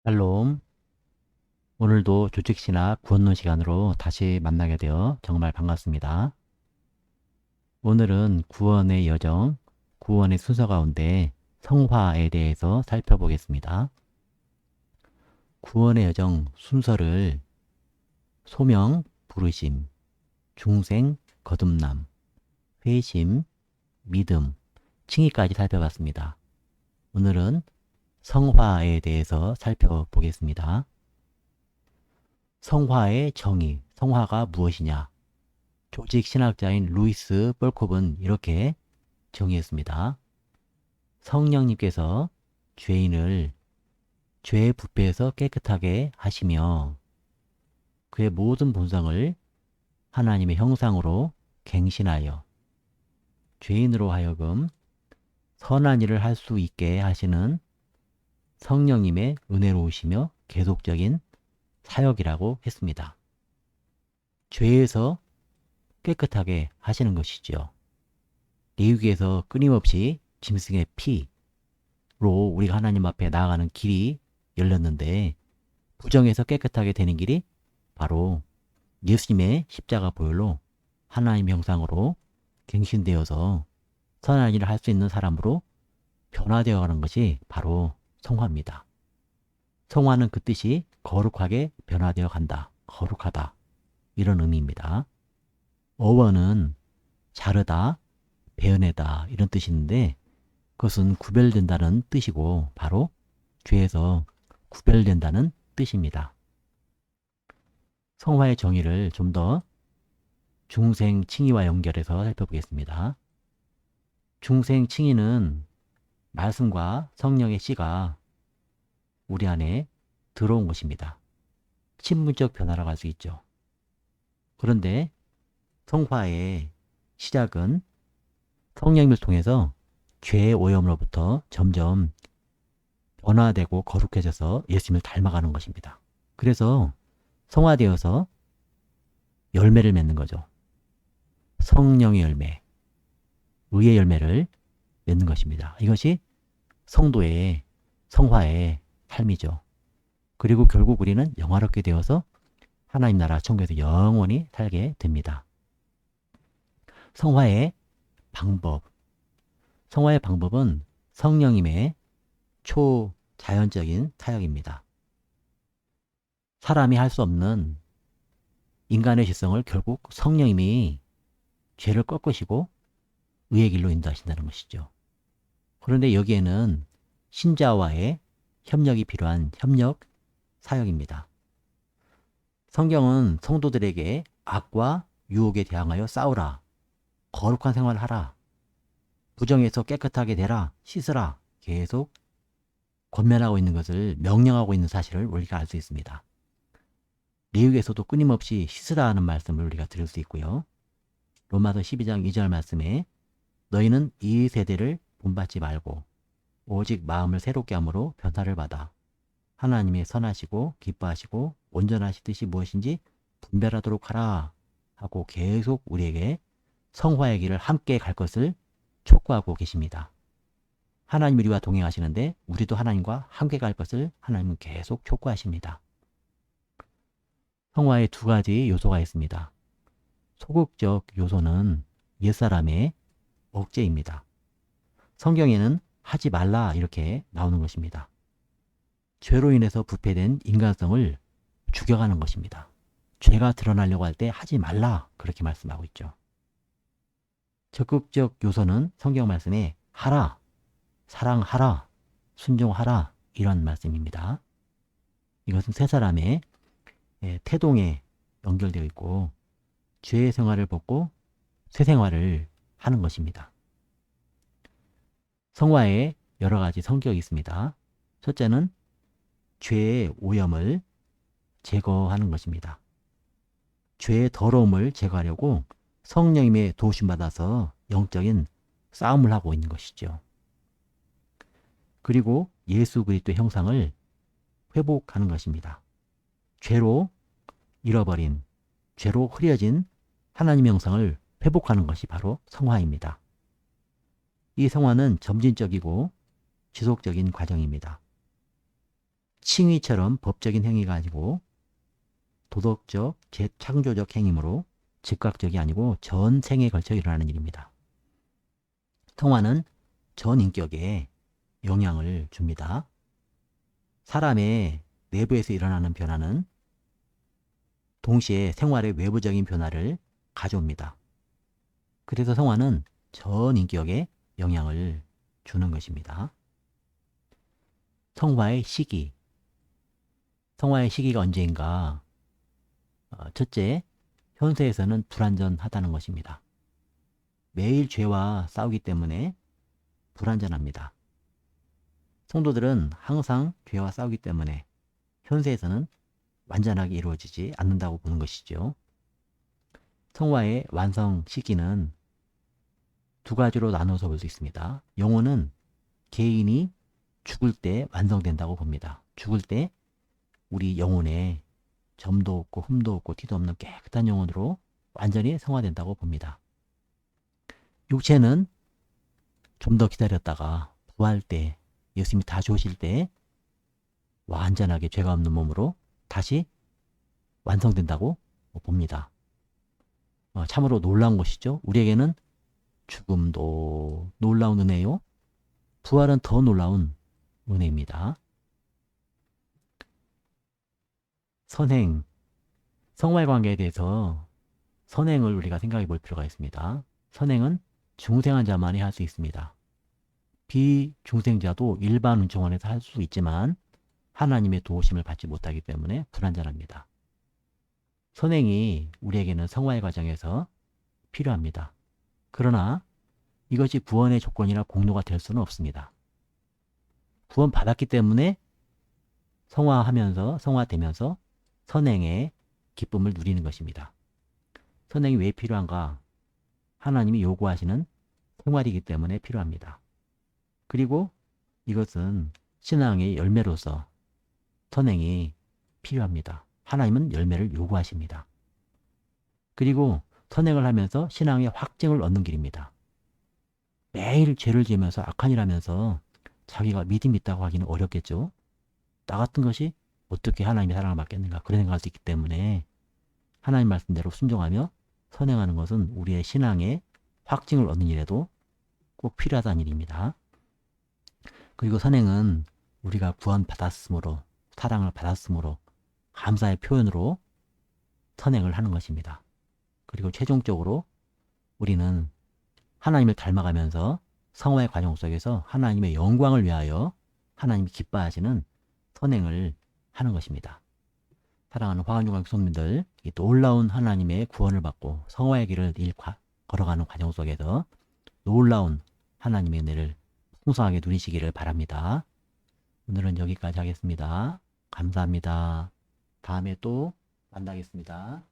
샬롬. 오늘도 조직신학 구원론 시간으로 다시 만나게 되어 정말 반갑습니다. 오늘은 구원의 여정, 구원의 순서 가운데 성화에 대해서 살펴보겠습니다. 구원의 여정 순서를 소명, 부르심, 중생, 거듭남, 회심, 믿음, 칭의까지 살펴봤습니다. 오늘은 성화에 대해서 살펴보겠습니다. 성화의 정의, 성화가 무엇이냐? 조직 신학자인 루이스 뻘콥은 이렇게 정의했습니다. 성령님께서 죄인을 죄의 부패에서 깨끗하게 하시며 그의 모든 본성을 하나님의 형상으로 갱신하여 죄인으로 하여금 선한 일을 할 수 있게 하시는 성령님의 은혜로우시며 계속적인 사역이라고 했습니다. 죄에서 깨끗하게 하시는 것이죠. 레위기에서 끊임없이 짐승의 피로 우리가 하나님 앞에 나아가는 길이 열렸는데 부정에서 깨끗하게 되는 길이 바로 예수님의 십자가 보혈로 하나님 형상으로 갱신되어서 선한 일을 할 수 있는 사람으로 변화되어 가는 것이 바로 성화입니다. 성화는 그 뜻이 거룩하게 변화되어 간다, 거룩하다, 이런 의미입니다. 어원은 자르다, 베어내다 이런 뜻이 있는데 그것은 구별된다는 뜻이고 바로 죄에서 구별된다는 뜻입니다. 성화의 정의를 좀 더 중생 칭의와 연결해서 살펴보겠습니다. 중생 칭의는 말씀과 성령의 씨가 우리 안에 들어온 것입니다. 신분적 변화라고 할 수 있죠. 그런데 성화의 시작은 성령님을 통해서 죄의 오염으로부터 점점 변화되고 거룩해져서 예수님을 닮아가는 것입니다. 그래서 성화되어서 열매를 맺는 거죠. 성령의 열매, 의의 열매를 맺는 것입니다. 이것이 성도의 성화의 삶이죠. 그리고 결국 우리는 영화롭게 되어서 하나님 나라 천국에서 영원히 살게 됩니다. 성화의 방법. 성화의 방법은 성령님의 초자연적인 사역입니다. 사람이 할 수 없는 인간의 지성을 결국 성령님이 죄를 꺾으시고 의의 길로 인도하신다는 것이죠. 그런데 여기에는 신자와의 협력이 필요한 협력 사역입니다. 성경은 성도들에게 악과 유혹에 대항하여 싸우라, 거룩한 생활을 하라, 부정에서 깨끗하게 되라, 씻으라 계속 권면하고 있는 것을 명령하고 있는 사실을 우리가 알 수 있습니다. 레위기에서도 끊임없이 씻으라 하는 말씀을 우리가 들을 수 있고요. 로마서 12장 2절 말씀에 너희는 이 세대를 본받지 말고 오직 마음을 새롭게 함으로 변화를 받아 하나님의 선하시고 기뻐하시고 온전하신 뜻이 무엇인지 분별하도록 하라 하고 계속 우리에게 성화의 길을 함께 갈 것을 촉구하고 계십니다. 하나님 우리와 동행하시는데 우리도 하나님과 함께 갈 것을 하나님은 계속 촉구하십니다. 성화의 두 가지 요소가 있습니다. 소극적 요소는 옛사람의 억제입니다. 성경에는 하지 말라 이렇게 나오는 것입니다. 죄로 인해서 부패된 인간성을 죽여가는 것입니다. 죄가 드러나려고 할 때 하지 말라 그렇게 말씀하고 있죠. 적극적 요소는 성경 말씀에 하라, 사랑하라, 순종하라 이런 말씀입니다. 이것은 세 사람의 태동에 연결되어 있고 죄의 생활을 벗고 새 생활을 하는 것입니다. 성화에 여러 가지 성격이 있습니다. 첫째는 죄의 오염을 제거하는 것입니다. 죄의 더러움을 제거하려고 성령님의 도우심받아서 영적인 싸움을 하고 있는 것이죠. 그리고 예수 그리스도의 형상을 회복하는 것입니다. 죄로 잃어버린, 죄로 흐려진 하나님의 형상을 회복하는 것이 바로 성화입니다. 이 성화는 점진적이고 지속적인 과정입니다. 칭의처럼 법적인 행위가 아니고 도덕적, 재창조적 행위므로 즉각적이 아니고 전생에 걸쳐 일어나는 일입니다. 성화는 전 인격에 영향을 줍니다. 사람의 내부에서 일어나는 변화는 동시에 생활의 외부적인 변화를 가져옵니다. 그래서 성화는 전 인격에 영향을 주는 것입니다. 성화의 시기. 성화의 시기가 언제인가? 첫째, 현세에서는 불완전하다는 것입니다. 매일 죄와 싸우기 때문에 불완전합니다. 성도들은 항상 죄와 싸우기 때문에 현세에서는 완전하게 이루어지지 않는다고 보는 것이죠. 성화의 완성 시기는 두 가지로 나눠서 볼 수 있습니다. 영혼은 개인이 죽을 때 완성된다고 봅니다. 죽을 때 우리 영혼에 점도 없고 흠도 없고 티도 없는 깨끗한 영혼으로 완전히 성화된다고 봅니다. 육체는 좀 더 기다렸다가 부활 때, 예수님이 다시 오실 때 완전하게 죄가 없는 몸으로 다시 완성된다고 봅니다. 참으로 놀라운 것이죠. 우리에게는 죽음도 놀라운 은혜요. 부활은 더 놀라운 은혜입니다. 선행, 성화의 관계에 대해서 선행을 우리가 생각해 볼 필요가 있습니다. 선행은 중생한 자만이 할 수 있습니다. 비중생자도 일반 은총원에서 할 수 있지만 하나님의 도우심을 받지 못하기 때문에 불완전합니다. 선행이 우리에게는 성화의 과정에서 필요합니다. 그러나 이것이 구원의 조건이나 공로가 될 수는 없습니다. 구원 받았기 때문에 성화되면서 선행의 기쁨을 누리는 것입니다. 선행이 왜 필요한가? 하나님이 요구하시는 생활이기 때문에 필요합니다. 그리고 이것은 신앙의 열매로서 선행이 필요합니다. 하나님은 열매를 요구하십니다. 그리고 선행을 하면서 신앙의 확증을 얻는 길입니다. 매일 죄를 지으면서 악한 일 하면서 자기가 믿음이 있다고 하기는 어렵겠죠. 나 같은 것이 어떻게 하나님의 사랑을 받겠는가 그런 생각할 수 있기 때문에 하나님 말씀대로 순종하며 선행하는 것은 우리의 신앙의 확증을 얻는 일에도 꼭 필요하다는 일입니다. 그리고 선행은 우리가 구원받았으므로 사랑을 받았으므로 감사의 표현으로 선행을 하는 것입니다. 그리고 최종적으로 우리는 하나님을 닮아가면서 성화의 과정 속에서 하나님의 영광을 위하여 하나님이 기뻐하시는 선행을 하는 것입니다. 사랑하는 화관중앙 성도님들, 이 놀라운 하나님의 구원을 받고 성화의 길을 걸어가는 과정 속에서 놀라운 하나님의 은혜를 풍성하게 누리시기를 바랍니다. 오늘은 여기까지 하겠습니다. 감사합니다. 다음에 또 만나겠습니다.